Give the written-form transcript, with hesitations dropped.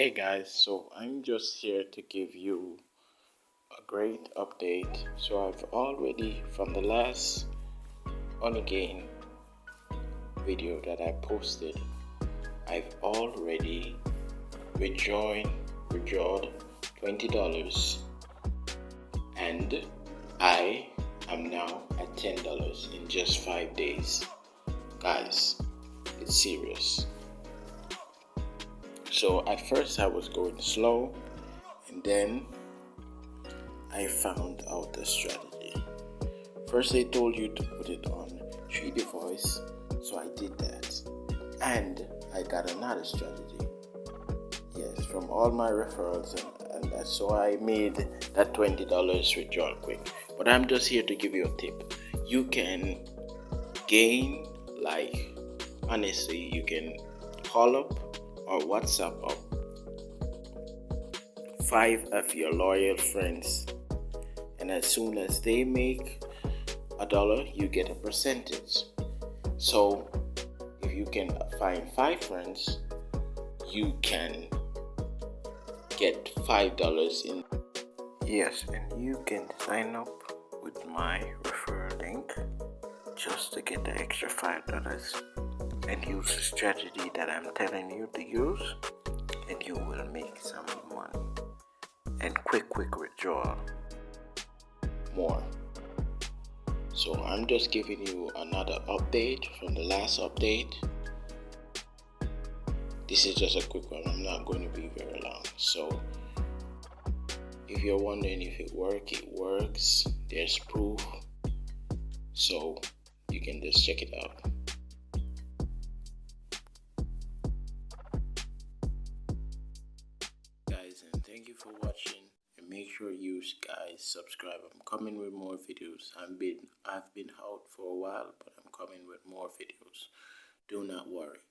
Hey guys, so I'm just here to give you a great update. So I've already, from the last honeygain video that I posted, I've already withdrawn $20, and I am now at $10 in just 5 days. Guys, it's serious. So at first I was going slow, and then I found out the strategy. First they told you to put it on 3D voice, so I did that. And I got another strategy. Yes, from all my referrals, and so I made that $20 withdrawal quick. But I'm just here to give you a tip. You can gain, honestly, you can call up or WhatsApp up 5 of your loyal friends, and as soon as they make $1, you get a percentage. So if you can find 5 friends, you can get $5 in. Yes, and you can sign up with my referral link just to get the extra $5 and use the strategy that I'm telling you to use, and you will make some money and quick withdrawal more. So I'm just giving you another update from the last update. This is just a quick one. I'm not going to be very long. So if you're wondering if it works. There's proof. So you can just check it out. Guys, and thank you for watching. And make sure you guys subscribe. I'm coming with more videos. I've been out for a while, but I'm coming with more videos. Do not worry.